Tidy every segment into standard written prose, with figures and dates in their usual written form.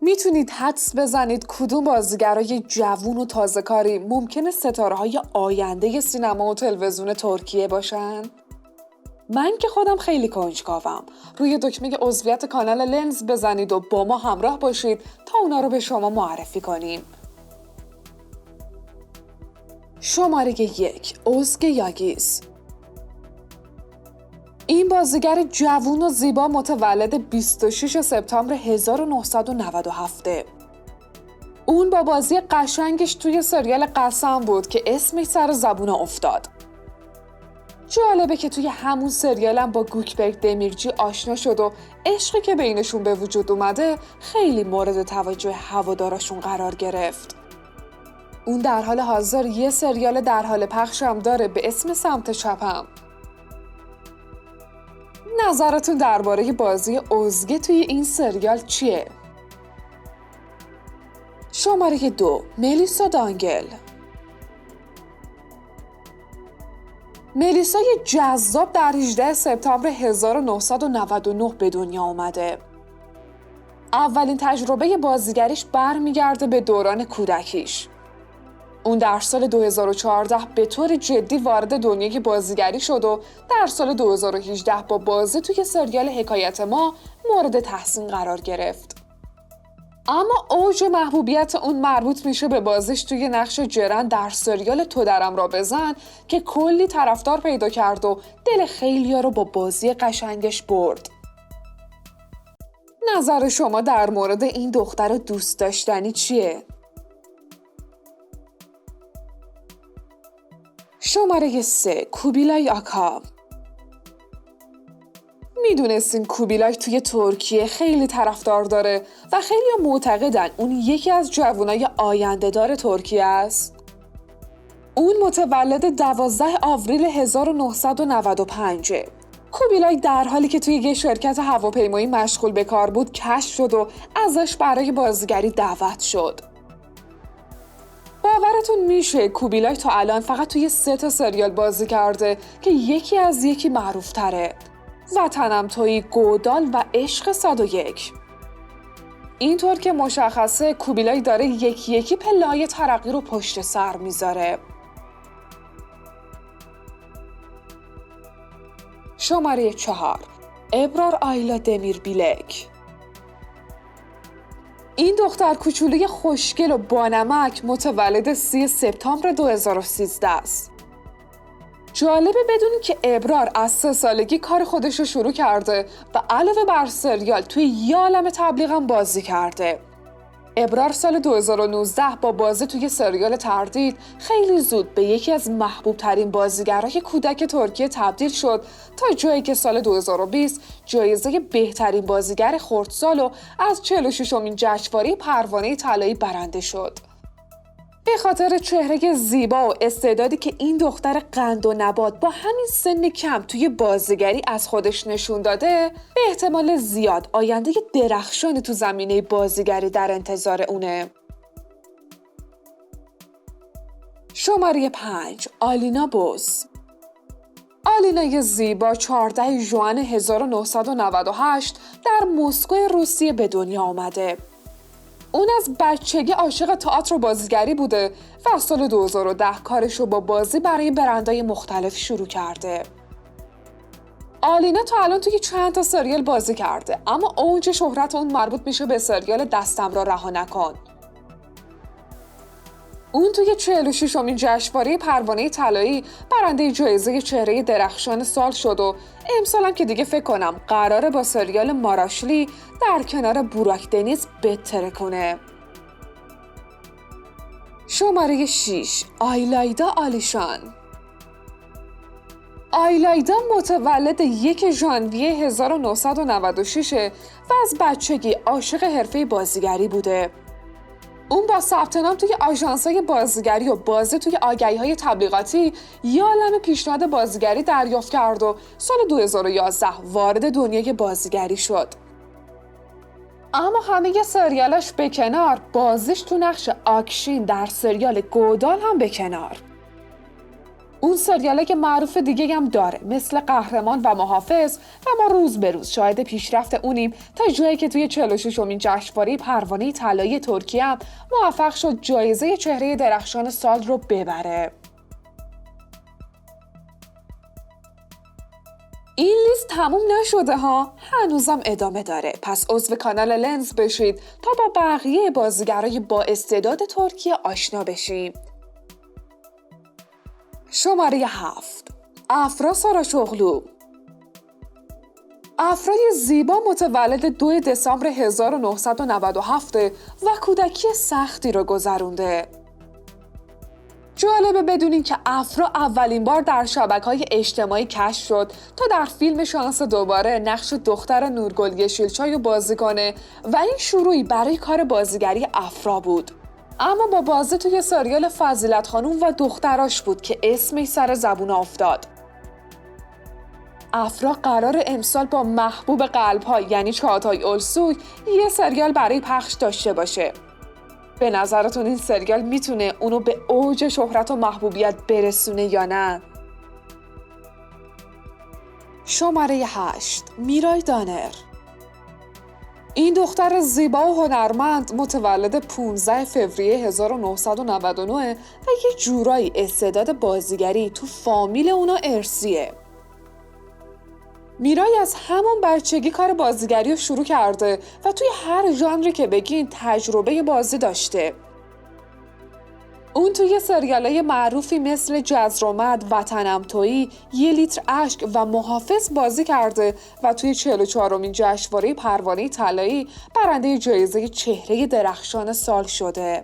میتونید حدس بزنید کدوم بازیگرای جوون و تازه کاری ممکنه ستاره‌های آینده سینما و تلویزیون ترکیه باشن؟ من که خودم خیلی کنجکاوم. روی دکمه عضویت کانال لنز بزنید و با ما همراه باشید تا اونا رو به شما معرفی کنیم. شماره 1. اوزگ یاگیز. این بازیگر جوون و زیبا متولد 26 سپتامبر 1997. اون با بازی قشنگش توی سریال قسم بود که اسمش سر زبون افتاد. جالبه که توی همون سریالم با گوکبرگ دمیرچی آشنا شد و عشقی که بینشون به وجود اومده خیلی مورد توجه هوادارشون قرار گرفت. اون در حال حاضر یه سریال در حال پخش هم داره به اسم سمت چپم. نظرتون درباره بازی اوزگه توی این سریال چیه؟ شماره 2. ملیسا دانگل. ملیسا یه جذاب در 18 سپتامبر 1999 به دنیا اومده. اولین تجربه بازیگریش برمیگرده به دوران کودکیش. اون در سال 2014 به طور جدی وارد دنیای بازیگری شد و در سال 2018 با بازی توی سریال حکایت ما مورد تحسین قرار گرفت. اما اوج محبوبیت اون مربوط میشه به بازیش توی نقش جرن در سریال تو درم را بزن که کلی طرفدار پیدا کرد و دل خیلیا رو با بازی قشنگش برد. نظر شما در مورد این دختر دوست داشتنی چیه؟ شماره 3. کوبیلای آکا. میدونستین کوبیلای توی ترکیه خیلی طرفدار داره و خیلی معتقدن اون یکی از جوانای آینده‌دار ترکیه است؟ اون متولد 12 آوریل 1995. کوبیلای در حالی که توی یه شرکت هواپیمایی مشغول به کار بود کشف شد و ازش برای بازیگری دعوت شد. باورتون میشه کوبیلای تا الان فقط توی 3 سریال بازی کرده که یکی از یکی معروف تره. وطنم تویی، گودال و عشق 101. اینطور که مشخصه کوبیلای داره یکی یکی پله‌های ترقی رو پشت سر میذاره. شماره 4. ابرار آیلا دمیربیلک. این دختر کوچولوی خوشگل و بانمک متولد 30 سپتامبر 2013 است. جالبه بدونی که ابرار از 3 سالگی کار خودش رو شروع کرده و علاوه بر سریال توی یه عالم تبلیغ هم بازی کرده. ابرار سال 2019 با بازی توی سریال تردید خیلی زود به یکی از محبوب ترین بازیگرای کودک ترکیه تبدیل شد تا جایی که سال 2020 جایزه بهترین بازیگر خردسال و از 46مین جشنواره پروانه طلایی برنده شد. به خاطر چهره زیبا و استعدادی که این دختر قند و نبات با همین سن کم توی بازیگری از خودش نشون داده، به احتمال زیاد آینده درخشانی تو زمینه بازیگری در انتظار اونه. شماره 5. آلینا بوز. آلینا زیبا 14 ژوئن 1998 در مسکو روسیه به دنیا آمده. اون از بچگی عاشق تئاتر و بازیگری بوده و سال 2010 کارش رو با بازی برای برندهای مختلف شروع کرده. آلینا تا الان توی چند تا سریال بازی کرده، اما اوج شهرت اون مربوط میشه به سریال دستم را رها نکن. اون توی 46مین جشنواره پروانه طلایی برنده جایزه چهره درخشان سال شد و امسال هم که دیگه فکر کنم قراره با سریال ماراشلی در کنار بوراک دنیز بتره کنه. شماره 6. آیلایدا آلیشان. آیلایدا متولد 1 ژانویه 1996 و از بچگی عاشق حرفه بازیگری بوده. اون با ثبت نام توی آژانس‌های بازیگری و بازی توی آگهی‌های تبلیغاتی یه عالمه پیشنهاد بازیگری دریافت کرد و سال 2011 وارد دنیای بازیگری شد. اما همه سریالاش به کنار، بازیش تو نقش آکشین در سریال گودال هم به کنار. اون سریالای معروف دیگه هم داره، مثل قهرمان و محافظ، و ما روز به روز شاهد پیشرفت اونیم تا جایی که توی 46مین جشنواره پروانه طلایی ترکیه هم موفق شد جایزه چهره درخشان سال رو ببره. این لیست تموم نشده ها، هنوزم ادامه داره. پس عضو کانال لنز بشید تا با بقیه بازیگرای با استعداد ترکیه آشنا بشیم. شماره 7. افرا ساراشوغلو. افرای زیبا متولد 2 دسامبر 1997 و کودکی سختی رو گذرونده. جالبه بدونین که افرا اولین بار در شبکه‌های اجتماعی کشف شد تا در فیلم شانس دوباره نقش دختر نورگل یشیلچای رو بازی کنه و این شروعی برای کار بازیگری افرا بود. اما با بازی توی سریال فضیلت خانوم و دختراش بود که اسمش سر زبون افتاد. افرا قرار امسال با محبوب قلب‌ها یعنی چاغاتای اولسوی یه سریال برای پخش داشته باشه. به نظرتون این سریال میتونه اونو به اوج شهرت و محبوبیت برسونه یا نه؟ شماره 8. میرای دانر. این دختر زیبا و هنرمند متولد 15 فوریه 1999 و یه جورایی استعداد بازیگری تو فامیل اونا ارثیه. میرای از همون بچگی کار بازیگری رو شروع کرده و توی هر ژانری که بگین تجربه بازی داشته. اون توی سریالای معروفی مثل جزرومد، وطنم تویی، یه لیتر اشک و محافظ بازی کرده و توی 44مین جشنواره پروانه طلایی برنده جایزه چهره درخشان سال شده.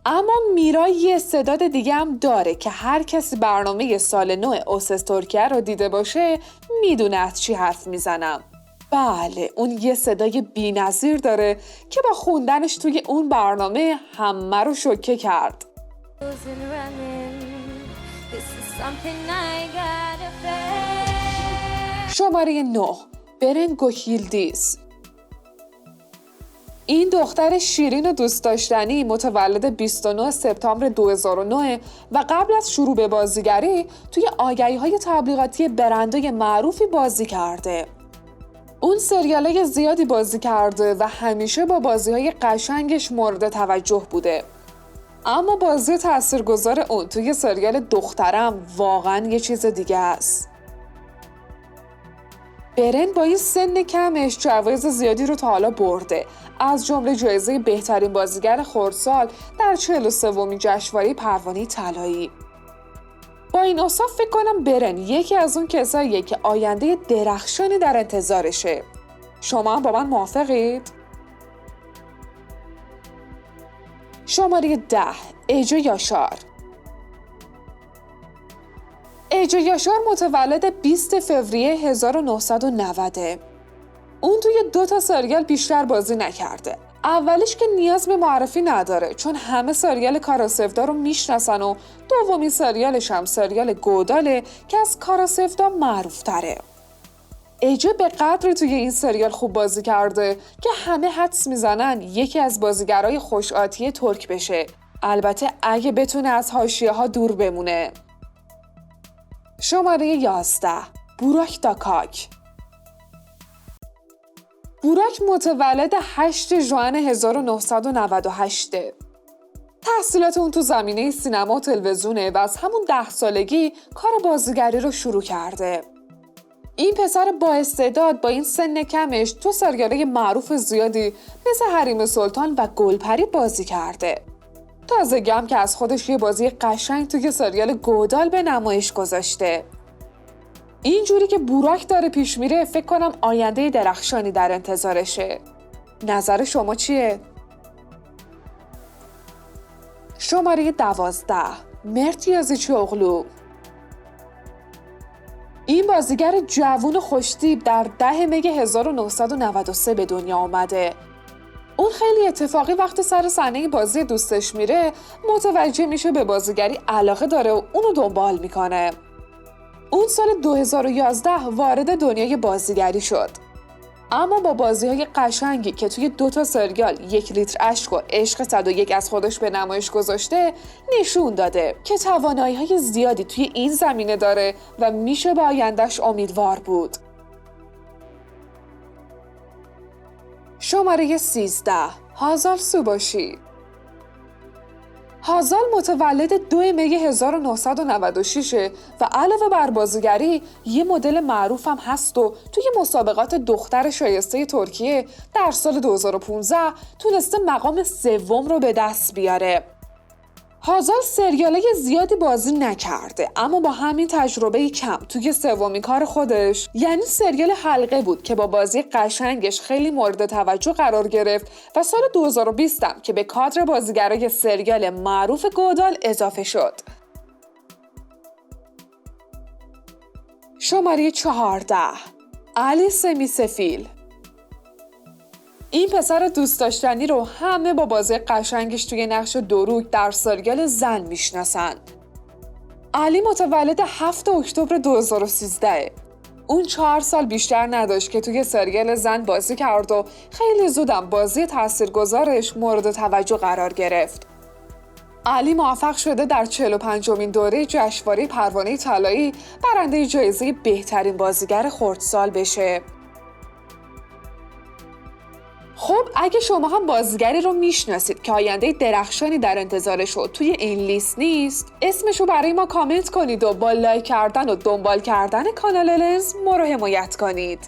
اما میرای یه استعداد دیگه هم داره که هر کسی برنامه سال نو اوسس ترکیه رو دیده باشه میدونه از چی حرف میزنم. بله، اون یه صدای بی‌نظیر داره که با خوندنش توی اون برنامه همه رو شوکه کرد. شماره 9. برن گوهیلدیز. این دختر شیرین و دوست داشتنی متولد 29 سپتامبر 2009 و قبل از شروع به بازیگری توی آگهی‌های تبلیغاتی برندهای معروفی بازی کرده. اون سریالای زیادی بازی کرده و همیشه با بازی‌های قشنگش مورد توجه بوده. اما بازی تاثیرگذار اون توی سریال دخترم واقعاً یه چیز دیگه است. برن با این سن کمش جوایز زیادی رو تا حالا برده، از جمله جایزه بهترین بازیگر خردسال در 43مین جشنواره پروانه طلایی. با این اوصاف فکر کنم برن یکی از اون کساییه که آینده درخشانی در انتظارشه. شما هم با من موافقید؟ شماره 10. ایجو یاشار. ایجو یاشار متولد 20 فوریه 1990. اون توی 2 سریال بیشتر بازی نکرده. اولیش که نیاز به معرفی نداره چون همه سریال کاراسفدا رو میشناسن و دومین سریالش هم سریال گوداله که از کاراسفدا معروف تره. ایجو به قدری توی این سریال خوب بازی کرده که همه حدس میزنن یکی از بازیگرای خوش‌آتی ترک بشه. البته اگه بتونه از حاشیه ها دور بمونه. شماره 11. بوراک داکاک. بوراک متولد 8 ژوئن 1998. تحصیلات اون تو زمینه سینما و تلویزیونه و از همون 10 سالگی کار بازیگری رو شروع کرده. این پسر با استعداد با این سن کمش تو سریالای معروف زیادی مثل حریم سلطان و گلپری بازی کرده. تازگی هم که از خودش یه بازی قشنگ توی سریال گودال به نمایش گذاشته. اینجوری که بوراک داره پیش میره فکر کنم آینده درخشانی در انتظارشه. نظر شما چیه؟ شماره 12. مرت یازیچیوغلو. این بازیگر جوون خوشتیپ در 10 می 1993 به دنیا آمده. اون خیلی اتفاقی وقتی سر صحنه بازی دوستش میره متوجه میشه به بازیگری علاقه داره و اونو دنبال میکنه. اون سال 2011 وارد دنیای بازیگری شد. اما با بازی‌های قشنگی که توی 2 سریال 1 لیتر اشک و عشق 101 از خودش به نمایش گذاشته، نشون داده که توانایی‌های زیادی توی این زمینه داره و میشه به آینده‌اش امیدوار بود. شماره 13. هازال سوباشی. هازال متولد 2 می 1996 و علاوه بر بازیگری یه مدل معروف هم هست و توی مسابقات دختر شایسته ترکیه در سال 2015 تونسته مقام 3 رو به دست بیاره. هازال سریالای زیادی بازی نکرده، اما با همین تجربه کم توی 3مین کار خودش، یعنی سریال حلقه بود که با بازی قشنگش خیلی مورد توجه قرار گرفت و سال 2020 هم که به کادر بازیگرای سریال معروف گودال اضافه شد. شماره 14. علی سمیسفیل. این پسر دوست داشتنی رو همه با بازی قشنگش توی نقش دروگ در سریال زن میشناسن. علی متولد 7 اکتبر 2013. اون 4 سال بیشتر نداشت که توی سریال زن بازی کرد و خیلی زودم بازی تاثیرگذارش مورد توجه قرار گرفت. علی موفق شده در 45مین دوره جشنواره پروانه طلایی برنده جایزه بهترین بازیگر خردسال بشه. خب اگه شما هم بازیگری رو میشناسید که آینده درخشانی در انتظارش و توی این لیست نیست، اسمشو برای ما کامنت کنید و با لایک کردن و دنبال کردن کانال لنز ما رو حمایت کنید.